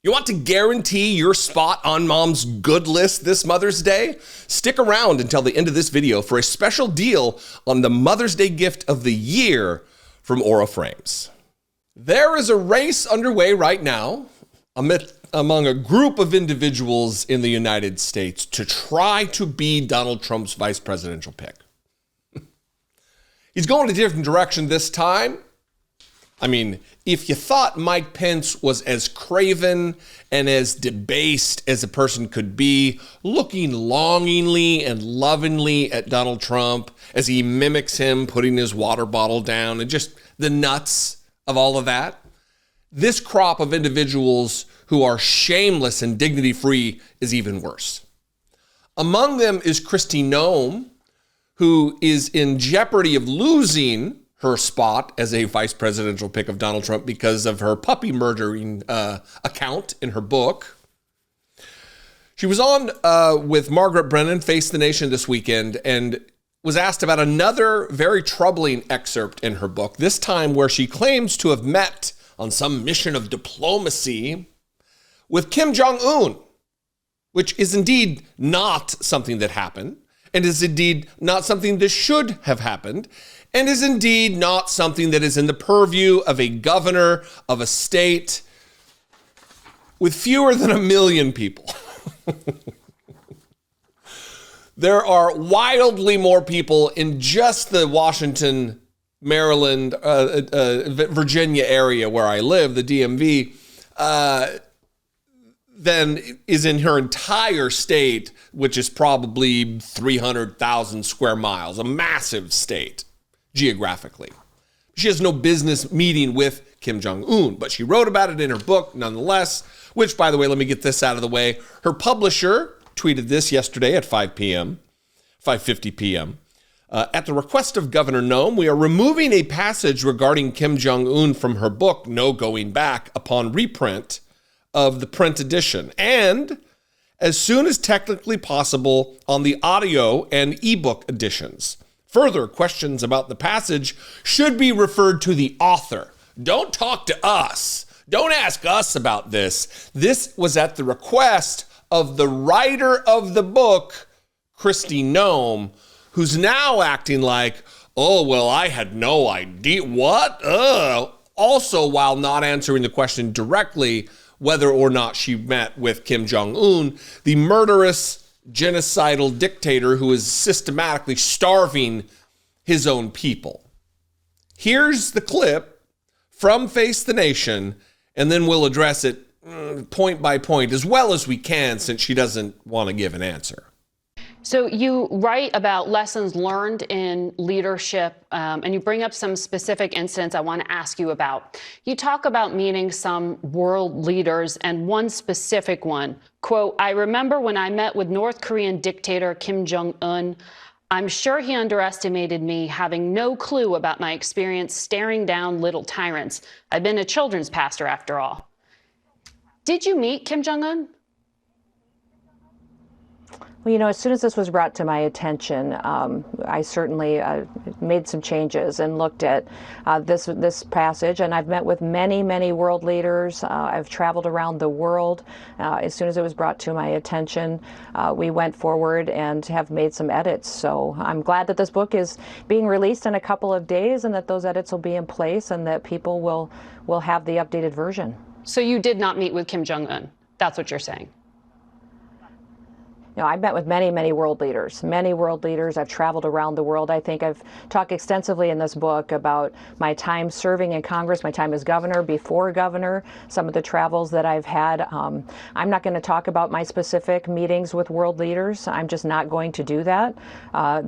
You want to guarantee your spot on Mom's good list this Mother's Day? Stick around until the end of this video for a special deal on the Mother's Day gift of the year from Aura Frames. There is a race underway right now among a group of individuals in the United States to try to be Donald Trump's vice presidential pick. He's going a different direction this time. I mean, if you thought Mike Pence was as craven and as debased as a person could be, looking longingly and lovingly at Donald Trump as he mimics him, putting his water bottle down, and just the nuts of all of that, this crop of individuals who are shameless and dignity-free is even worse. Among them is Kristi Noem, who is in jeopardy of losing her spot as a vice presidential pick of Donald Trump because of her puppy murdering account in her book. She was on with Margaret Brennan, Face the Nation this weekend, and was asked about another very troubling excerpt in her book, this time where she claims to have met on some mission of diplomacy with Kim Jong Un, which is indeed not something that happened, and is indeed not something that should have happened, and is indeed not something that is in the purview of a governor of a state with fewer than 1 million people. There are wildly more people in just the Washington, Maryland, Virginia area where I live, the DMV, than is in her entire state, which is probably 300,000 square miles, a massive state geographically. She has no business meeting with Kim Jong Un, but she wrote about it in her book nonetheless, which, by the way, let me get this out of the way. Her publisher tweeted this yesterday at 5:50 p.m. At the request of Governor Noem, we are removing a passage regarding Kim Jong Un from her book, No Going Back, upon reprint of the print edition, and as soon as technically possible on the audio and ebook editions. Further questions about the passage should be referred to the author. Don't talk to us. Don't ask us about this. This was at the request of the writer of the book, Kristi Noem, who's now acting like, oh, well, I had no idea. What? Also, while not answering the question directly, whether or not she met with Kim Jong Un, the murderous, genocidal dictator who is systematically starving his own people. Here's the clip from Face the Nation, and then we'll address it point by point as well as we can, since she doesn't want to give an answer. So you write about lessons learned in leadership, and you bring up some specific incidents I want to ask you about. You talk about meeting some world leaders, and one specific one, quote, I remember when I met with North Korean dictator Kim Jong Un, I'm sure he underestimated me, having no clue about my experience staring down little tyrants. I've been a children's pastor after all. Did you meet Kim Jong Un? Well, you know, as soon as this was brought to my attention, I certainly made some changes and looked at this passage. And I've met with many, many world leaders. I've traveled around the world. As soon as it was brought to my attention, we went forward and have made some edits. So I'm glad that this book is being released in a couple of days, and that those edits will be in place, and that people will have the updated version. So you did not meet with Kim Jong Un. That's what you're saying. You know, I've met with many, many world leaders. I've traveled around the world. I think I've talked extensively in this book about my time serving in Congress, my time as governor, before governor, some of the travels that I've had. I'm not going to talk about my specific meetings with world leaders. I'm just not going to do that.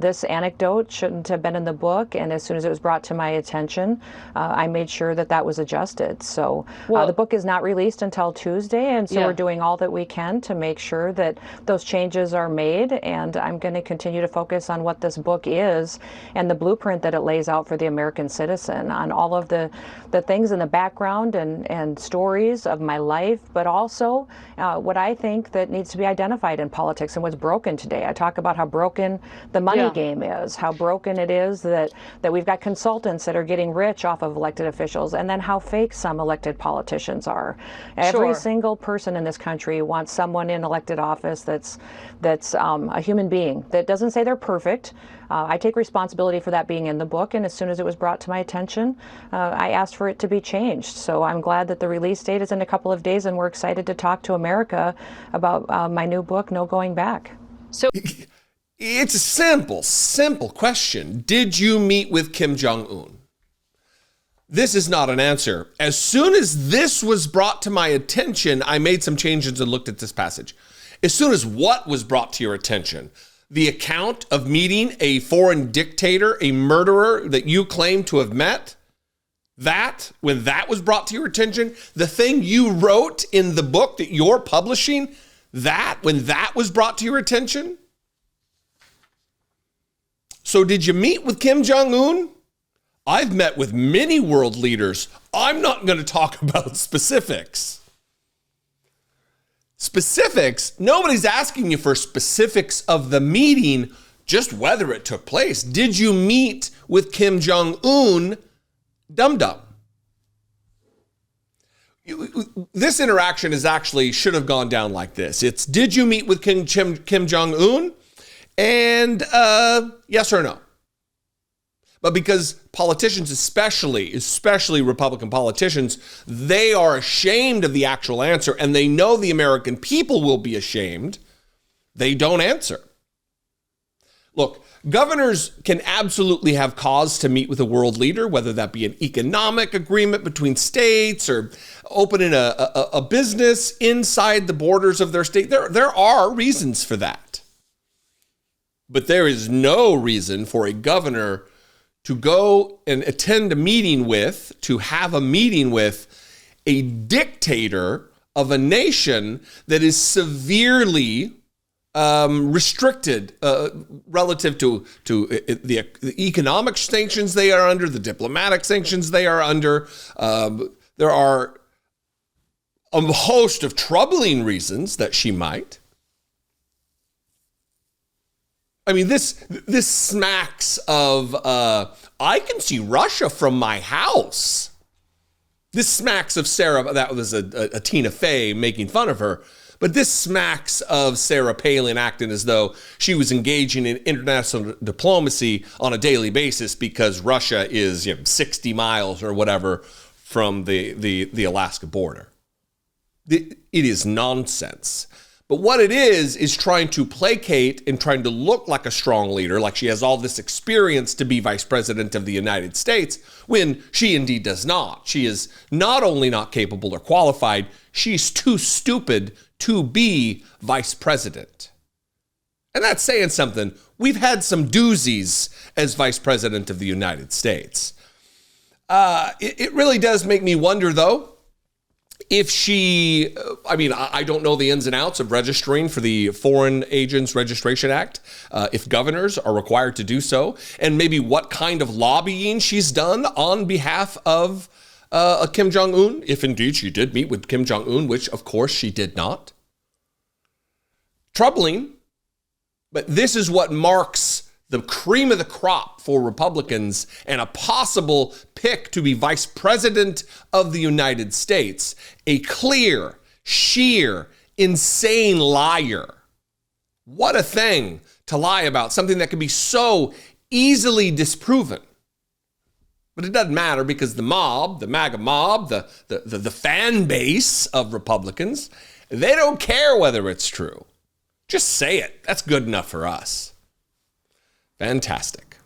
This anecdote shouldn't have been in the book, and as soon as it was brought to my attention, I made sure that that was adjusted. So the book is not released until Tuesday, and so we're doing all that we can to make sure that those changes changes are made, and I'm going to continue to focus on what this book is and the blueprint that it lays out for the American citizen, on all of the things in the background and stories of my life, but also what I think that needs to be identified in politics and what's broken today. I talk about how broken the money game is, how broken it is that we've got consultants that are getting rich off of elected officials, and then how fake some elected politicians are. Every single person in this country wants someone in elected office that's a human being, that doesn't say they're perfect. I take responsibility for that being in the book, and as soon as it was brought to my attention, I asked for it to be changed. So I'm glad that the release date is in a couple of days, and we're excited to talk to America about my new book, No Going Back. So it's a simple question. Did you meet with Kim Jong Un? This is not an answer. As soon as this was brought to my attention, I made some changes and looked at this passage. As soon as what was brought to your attention? The account of meeting a foreign dictator, a murderer that you claim to have met? When that was brought to your attention, the thing you wrote in the book that you're publishing, when that was brought to your attention? So did you meet with Kim Jong Un? I've met with many world leaders. I'm not going to talk about specifics. Nobody's asking you for specifics of the meeting, just whether it took place. Did you meet with Kim Jong Un? Dum-dum. This interaction should have gone down like this. It's, did you meet with Kim Jong Un? And yes or no. But because politicians, especially Republican politicians, they are ashamed of the actual answer, and they know the American people will be ashamed, they don't answer. Look, governors can absolutely have cause to meet with a world leader, whether that be an economic agreement between states or opening a business inside the borders of their state. There are reasons for that. But there is no reason for a governor to go and attend a meeting with, to have a meeting with a dictator of a nation that is severely restricted relative to the economic sanctions they are under, the diplomatic sanctions they are under. There are a host of troubling reasons that she might. I mean, this smacks of, I can see Russia from my house. This smacks of Sarah, that was a Tina Fey making fun of her, but this smacks of Sarah Palin acting as though she was engaging in international diplomacy on a daily basis because Russia is 60 miles or whatever from the Alaska border. It is nonsense. But what it is trying to placate and trying to look like a strong leader, like she has all this experience to be vice president of the United States, when she indeed does not. She is not only not capable or qualified, she's too stupid to be vice president. And that's saying something. We've had some doozies as vice president of the United States. It really does make me wonder, though, if she, I don't know the ins and outs of registering for the Foreign Agents Registration Act, if governors are required to do so, and maybe what kind of lobbying she's done on behalf of Kim Jong Un, if indeed she did meet with Kim Jong Un, which of course she did not. Troubling, but this is what marks the cream of the crop for Republicans and a possible pick to be vice president of the United States. A clear, sheer, insane liar. What a thing to lie about, something that can be so easily disproven. But it doesn't matter because the mob, the MAGA mob, the fan base of Republicans, they don't care whether it's true. Just say it. That's good enough for us. Fantastic.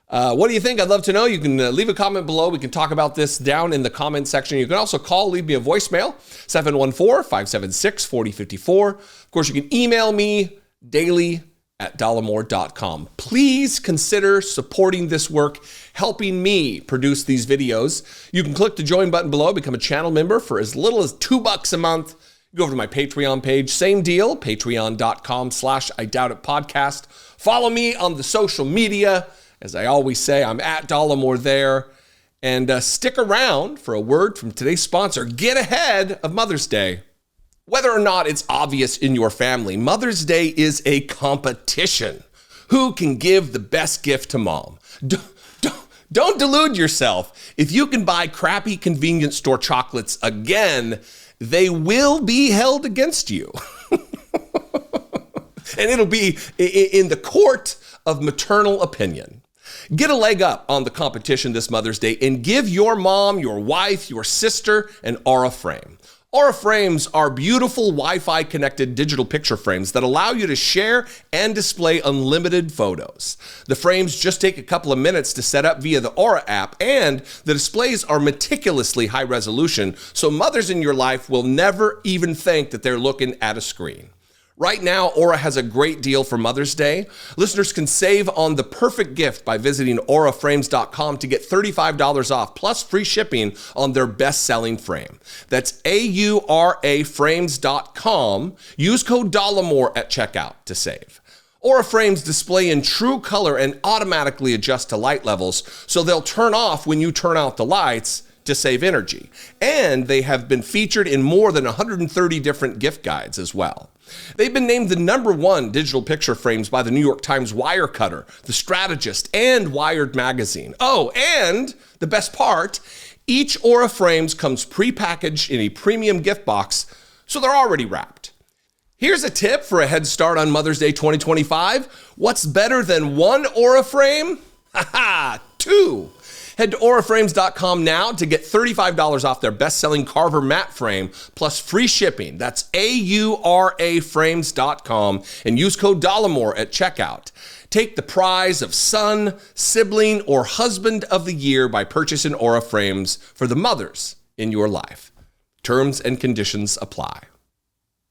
What do you think? I'd love to know. You can leave a comment below. We can talk about this down in the comment section. You can also leave me a voicemail, 714-576-4054. Of course, you can email me daily@dollemore.com. Please consider supporting this work, helping me produce these videos. You can click the join button below, become a channel member for as little as $2 a month. Go over to my Patreon page, same deal, patreon.com/IDoubtItPodcast. Follow me on the social media. As I always say, I'm at Dollemore there. And stick around for a word from today's sponsor. Get ahead of Mother's Day. Whether or not it's obvious in your family, Mother's Day is a competition. Who can give the best gift to mom? Don't delude yourself. If you can buy crappy convenience store chocolates again, they will be held against you. And it'll be in the court of maternal opinion. Get a leg up on the competition this Mother's Day and give your mom, your wife, your sister an Aura frame. Aura frames are beautiful Wi-Fi connected digital picture frames that allow you to share and display unlimited photos. The frames just take a couple of minutes to set up via the Aura app, and the displays are meticulously high resolution, so mothers in your life will never even think that they're looking at a screen. Right now, Aura has a great deal for Mother's Day. Listeners can save on the perfect gift by visiting auraframes.com to get $35 off plus free shipping on their best-selling frame. That's auraframes.com. Use code Dollemore at checkout to save. Aura frames display in true color and automatically adjust to light levels, so they'll turn off when you turn out the lights to save energy. And they have been featured in more than 130 different gift guides as well. They've been named the #1 digital picture frames by the New York Times Wirecutter, The Strategist, and Wired Magazine. Oh, and the best part, each Aura frames comes pre-packaged in a premium gift box, so they're already wrapped. Here's a tip for a head start on Mother's Day 2025. What's better than one Aura frame? Haha, 2. Head to auraframes.com now to get $35 off their best-selling Carver matte frame plus free shipping. That's auraframes.com and use code Dollemore at checkout. Take the prize of son, sibling, or husband of the year by purchasing Aura frames for the mothers in your life. Terms and conditions apply.